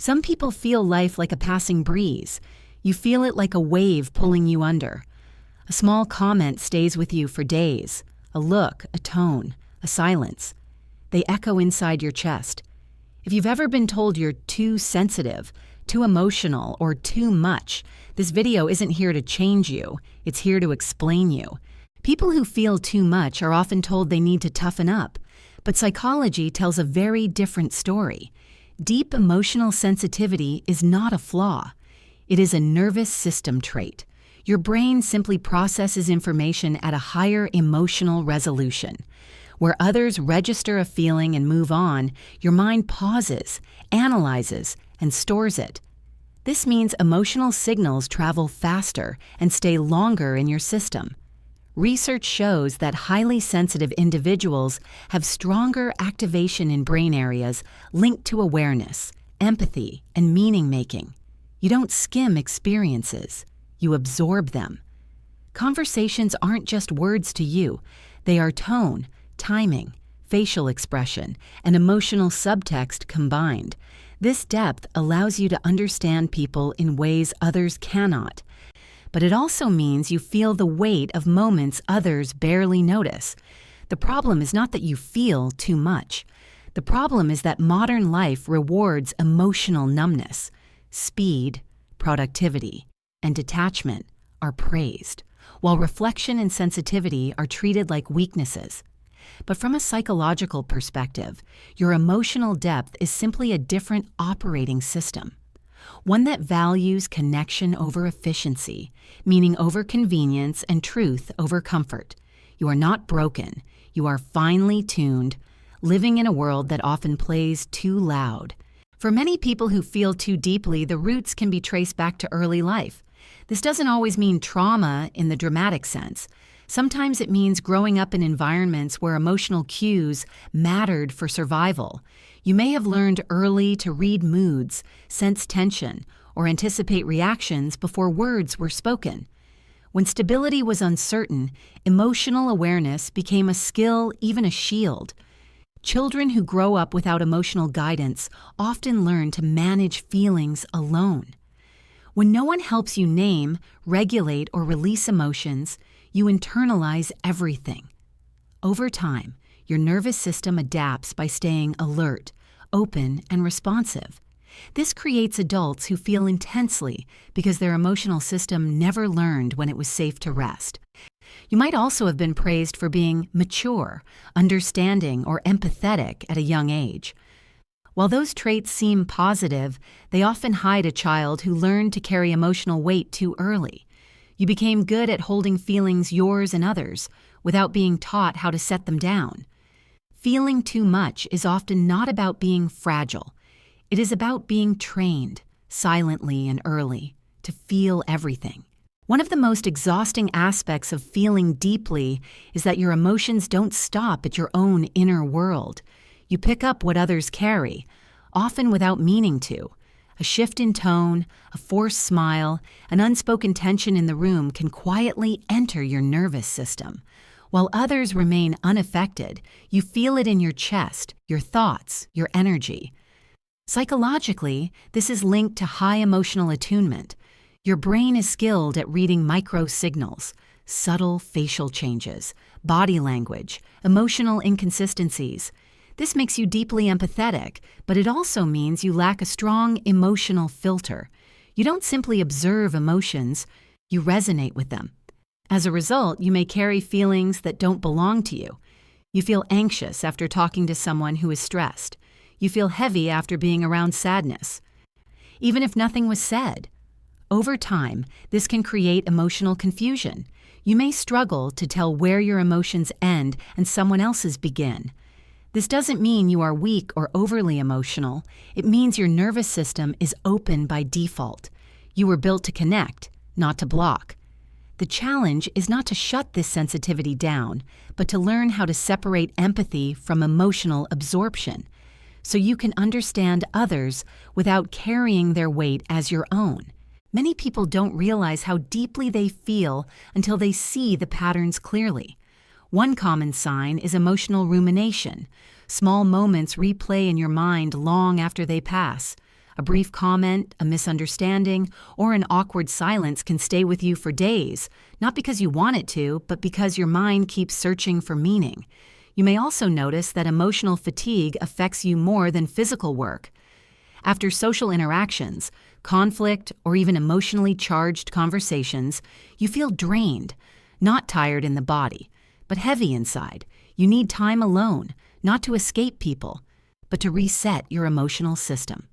Some people feel life like a passing breeze. You feel it like a wave pulling you under. A small comment stays with you for days. A look, a tone, a silence. They echo inside your chest. If you've ever been told you're too sensitive, too emotional, or too much, this video isn't here to change you. It's here to explain you. People who feel too much are often told they need to toughen up, but psychology tells a very different story. Deep emotional sensitivity is not a flaw. It is a nervous system trait. Your brain simply processes information at a higher emotional resolution. Where others register a feeling and move on, your mind pauses, analyzes, and stores it. This means emotional signals travel faster and stay longer in your system. Research shows that highly sensitive individuals have stronger activation in brain areas linked to awareness, empathy, and meaning-making. You don't skim experiences, you absorb them. Conversations aren't just words to you, they are tone, timing, facial expression, and emotional subtext combined. This depth allows you to understand people in ways others cannot. But it also means you feel the weight of moments others barely notice. The problem is not that you feel too much. The problem is that modern life rewards emotional numbness. Speed, productivity, and detachment are praised, while reflection and sensitivity are treated like weaknesses. But from a psychological perspective, your emotional depth is simply a different operating system. One that values connection over efficiency, meaning over convenience and truth over comfort. You are not broken. You are finely tuned, living in a world that often plays too loud. For many people who feel too deeply, the roots can be traced back to early life. This doesn't always mean trauma in the dramatic sense. Sometimes it means growing up in environments where emotional cues mattered for survival. You may have learned early to read moods, sense tension, or anticipate reactions before words were spoken. When stability was uncertain, emotional awareness became a skill, even a shield. Children who grow up without emotional guidance often learn to manage feelings alone. When no one helps you name, regulate, or release emotions, you internalize everything. Over time, your nervous system adapts by staying alert, open, and responsive. This creates adults who feel intensely because their emotional system never learned when it was safe to rest. You might also have been praised for being mature, understanding, or empathetic at a young age. While those traits seem positive, they often hide a child who learned to carry emotional weight too early. You became good at holding feelings yours and others, without being taught how to set them down. Feeling too much is often not about being fragile. It is about being trained, silently and early, to feel everything. One of the most exhausting aspects of feeling deeply is that your emotions don't stop at your own inner world. You pick up what others carry, often without meaning to. A shift in tone, a forced smile, an unspoken tension in the room can quietly enter your nervous system. While others remain unaffected, you feel it in your chest, your thoughts, your energy. Psychologically, this is linked to high emotional attunement. Your brain is skilled at reading micro-signals, subtle facial changes, body language, emotional inconsistencies. This makes you deeply empathetic, but it also means you lack a strong emotional filter. You don't simply observe emotions, you resonate with them. As a result, you may carry feelings that don't belong to you. You feel anxious after talking to someone who is stressed. You feel heavy after being around sadness, even if nothing was said. Over time, this can create emotional confusion. You may struggle to tell where your emotions end and someone else's begin. This doesn't mean you are weak or overly emotional. It means your nervous system is open by default. You were built to connect, not to block. The challenge is not to shut this sensitivity down, but to learn how to separate empathy from emotional absorption, so you can understand others without carrying their weight as your own. Many people don't realize how deeply they feel until they see the patterns clearly. One common sign is emotional rumination. Small moments replay in your mind long after they pass. A brief comment, a misunderstanding, or an awkward silence can stay with you for days, not because you want it to, but because your mind keeps searching for meaning. You may also notice that emotional fatigue affects you more than physical work. After social interactions, conflict, or even emotionally charged conversations, you feel drained, not tired in the body, but heavy inside. You need time alone, not to escape people, but to reset your emotional system.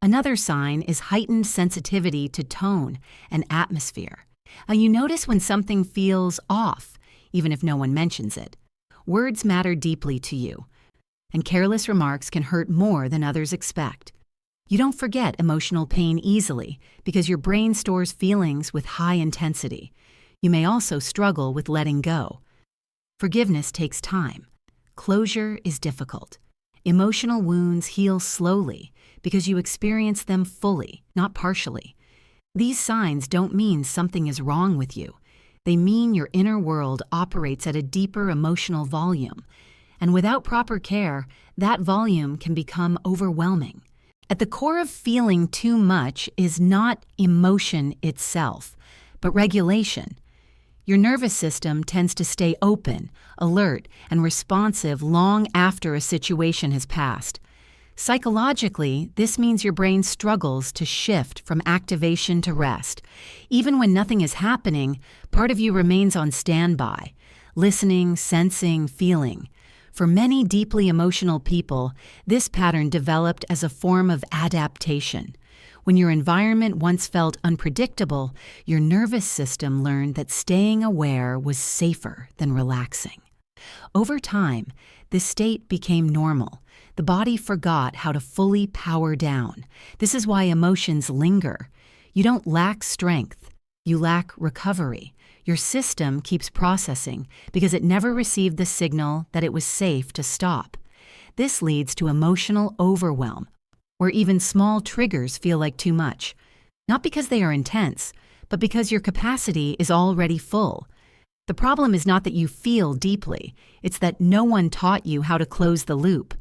Another sign is heightened sensitivity to tone and atmosphere. You notice when something feels off, even if no one mentions it. Words matter deeply to you, and careless remarks can hurt more than others expect. You don't forget emotional pain easily because your brain stores feelings with high intensity. You may also struggle with letting go. Forgiveness takes time. Closure is difficult. Emotional wounds heal slowly because you experience them fully, not partially. These signs don't mean something is wrong with you. They mean your inner world operates at a deeper emotional volume, and without proper care, that volume can become overwhelming. At the core of feeling too much is not emotion itself, but regulation. Your nervous system tends to stay open, alert, and responsive long after a situation has passed. Psychologically, this means your brain struggles to shift from activation to rest. Even when nothing is happening, part of you remains on standby, listening, sensing, feeling. For many deeply emotional people, this pattern developed as a form of adaptation. When your environment once felt unpredictable, your nervous system learned that staying aware was safer than relaxing. Over time, this state became normal. The body forgot how to fully power down. This is why emotions linger. You don't lack strength. You lack recovery. Your system keeps processing because it never received the signal that it was safe to stop. This leads to emotional overwhelm, where even small triggers feel like too much. Not because they are intense, but because your capacity is already full. The problem is not that you feel deeply. It's that no one taught you how to close the loop,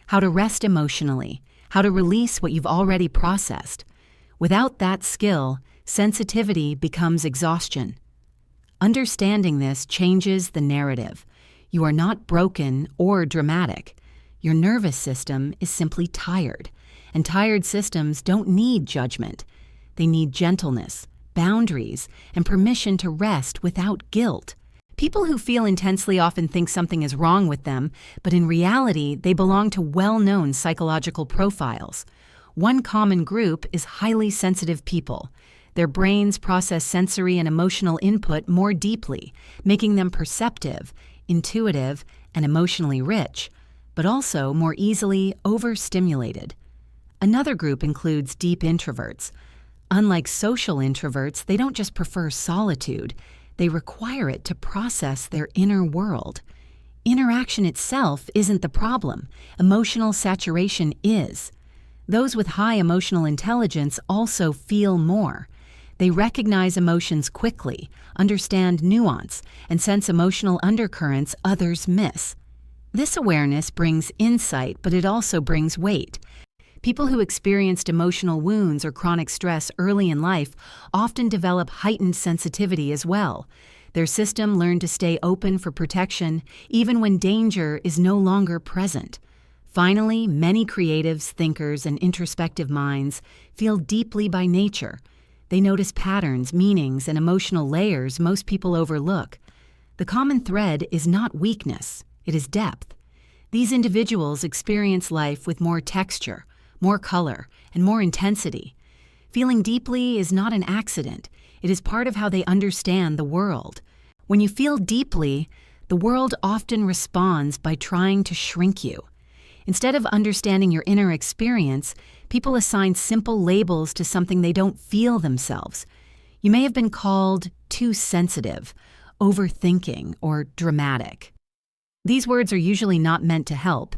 how to rest emotionally, how to release what you've already processed. Without that skill, sensitivity becomes exhaustion. Understanding this changes the narrative. You are not broken or dramatic. Your nervous system is simply tired, and tired systems don't need judgment. They need gentleness, boundaries, and permission to rest without guilt. People who feel intensely often think something is wrong with them, but in reality, they belong to well-known psychological profiles. One common group is highly sensitive people. Their brains process sensory and emotional input more deeply, making them perceptive, intuitive, and emotionally rich, but also more easily overstimulated. Another group includes deep introverts. Unlike social introverts, they don't just prefer solitude, they require it to process their inner world. Interaction itself isn't the problem. Emotional saturation is. Those with high emotional intelligence also feel more. They recognize emotions quickly, understand nuance, and sense emotional undercurrents others miss. This awareness brings insight, but it also brings weight. People who experienced emotional wounds or chronic stress early in life often develop heightened sensitivity as well. Their system learned to stay open for protection even when danger is no longer present. Finally, many creatives, thinkers, and introspective minds feel deeply by nature. They notice patterns, meanings, and emotional layers most people overlook. The common thread is not weakness, it is depth. These individuals experience life with more texture, more color, and more intensity. Feeling deeply is not an accident. It is part of how they understand the world. When you feel deeply, the world often responds by trying to shrink you. Instead of understanding your inner experience, people assign simple labels to something they don't feel themselves. You may have been called too sensitive, overthinking, or dramatic. These words are usually not meant to help.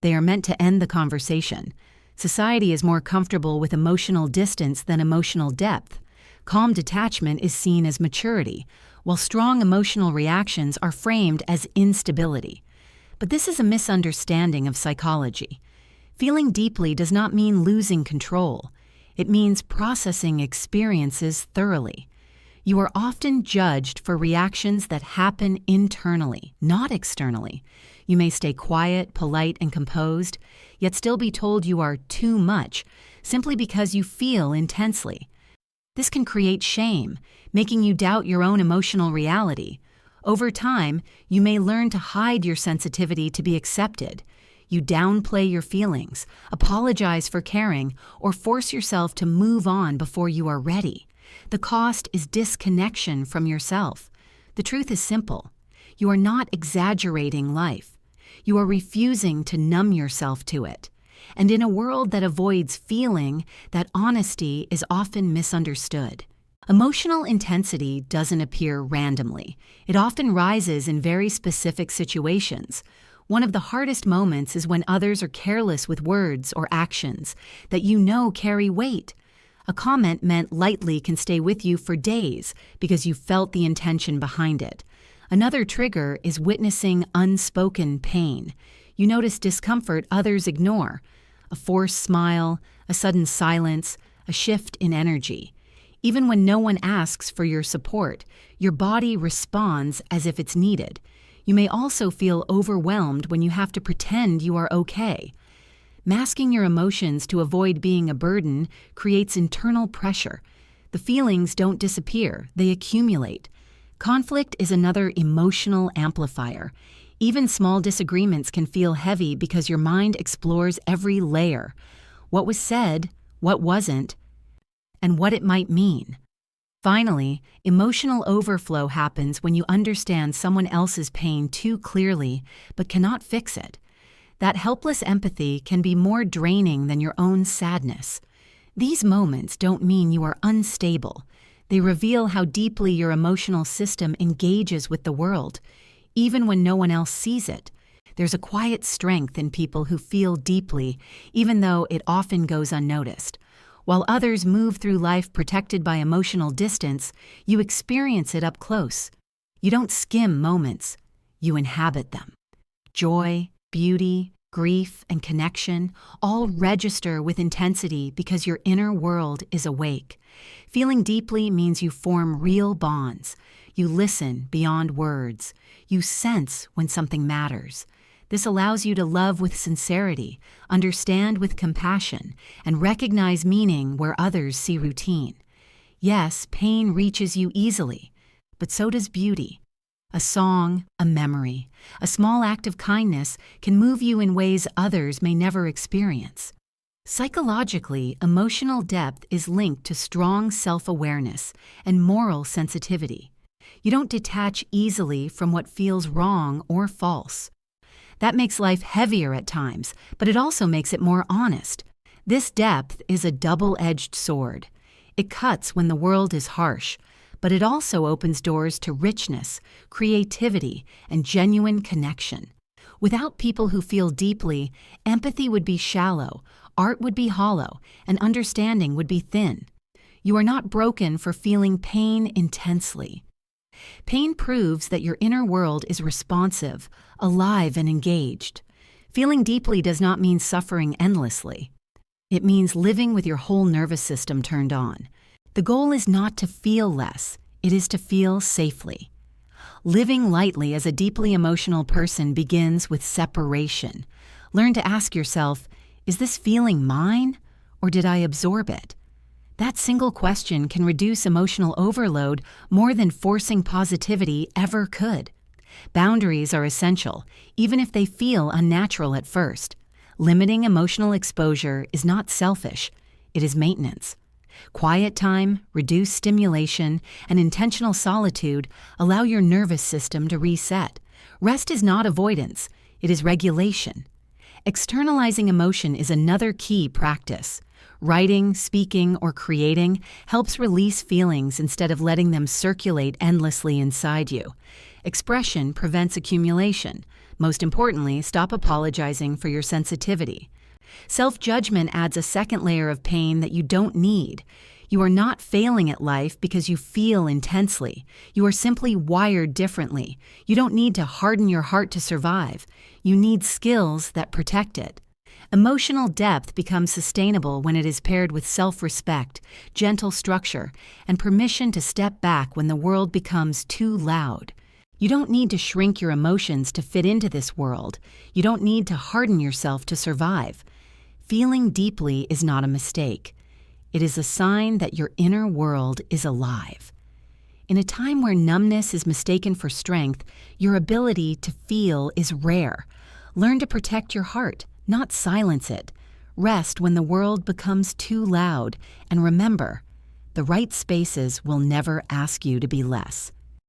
They are meant to end the conversation. Society is more comfortable with emotional distance than emotional depth. Calm detachment is seen as maturity, while strong emotional reactions are framed as instability. But this is a misunderstanding of psychology. Feeling deeply does not mean losing control. It means processing experiences thoroughly. You are often judged for reactions that happen internally, not externally. You may stay quiet, polite, and composed, yet still be told you are too much, simply because you feel intensely. This can create shame, making you doubt your own emotional reality. Over time, you may learn to hide your sensitivity to be accepted. You downplay your feelings, apologize for caring, or force yourself to move on before you are ready. The cost is disconnection from yourself. The truth is simple. You are not exaggerating life. You are refusing to numb yourself to it. And in a world that avoids feeling, that honesty is often misunderstood. Emotional intensity doesn't appear randomly. It often rises in very specific situations. One of the hardest moments is when others are careless with words or actions that you know carry weight. A comment meant lightly can stay with you for days because you felt the intention behind it. Another trigger is witnessing unspoken pain. You notice discomfort others ignore. A forced smile, a sudden silence, a shift in energy. Even when no one asks for your support, your body responds as if it's needed. You may also feel overwhelmed when you have to pretend you are okay. Masking your emotions to avoid being a burden creates internal pressure. The feelings don't disappear, they accumulate. Conflict is another emotional amplifier. Even small disagreements can feel heavy because your mind explores every layer. What was said, what wasn't, and what it might mean. Finally, emotional overflow happens when you understand someone else's pain too clearly but cannot fix it. That helpless empathy can be more draining than your own sadness. These moments don't mean you are unstable. They reveal how deeply your emotional system engages with the world, even when no one else sees it. There's a quiet strength in people who feel deeply, even though it often goes unnoticed. While others move through life protected by emotional distance, you experience it up close. You don't skim moments, you inhabit them. Joy, beauty, grief, and connection all register with intensity because your inner world is awake. Feeling deeply means you form real bonds. You listen beyond words. You sense when something matters. This allows you to love with sincerity, understand with compassion, and recognize meaning where others see routine. Yes, pain reaches you easily, but so does beauty. A song, a memory, a small act of kindness can move you in ways others may never experience. Psychologically, emotional depth is linked to strong self-awareness and moral sensitivity. You don't detach easily from what feels wrong or false. That makes life heavier at times, but it also makes it more honest. This depth is a double-edged sword. It cuts when the world is harsh, but it also opens doors to richness, creativity, and genuine connection. Without people who feel deeply, empathy would be shallow, art would be hollow, and understanding would be thin. You are not broken for feeling pain intensely. Pain proves that your inner world is responsive, alive, and engaged. Feeling deeply does not mean suffering endlessly. It means living with your whole nervous system turned on. The goal is not to feel less, it is to feel safely. Living lightly as a deeply emotional person begins with separation. Learn to ask yourself, is this feeling mine, or did I absorb it? That single question can reduce emotional overload more than forcing positivity ever could. Boundaries are essential, even if they feel unnatural at first. Limiting emotional exposure is not selfish, it is maintenance. Quiet time, reduced stimulation, and intentional solitude allow your nervous system to reset. Rest is not avoidance, it is regulation. Externalizing emotion is another key practice. Writing, speaking, or creating helps release feelings instead of letting them circulate endlessly inside you. Expression prevents accumulation. Most importantly, stop apologizing for your sensitivity. Self-judgment adds a second layer of pain that you don't need. You are not failing at life because you feel intensely. You are simply wired differently. You don't need to harden your heart to survive. You need skills that protect it. Emotional depth becomes sustainable when it is paired with self-respect, gentle structure, and permission to step back when the world becomes too loud. You don't need to shrink your emotions to fit into this world. You don't need to harden yourself to survive. Feeling deeply is not a mistake. It is a sign that your inner world is alive. In a time where numbness is mistaken for strength, your ability to feel is rare. Learn to protect your heart, not silence it. Rest when the world becomes too loud, and remember, the right spaces will never ask you to be less.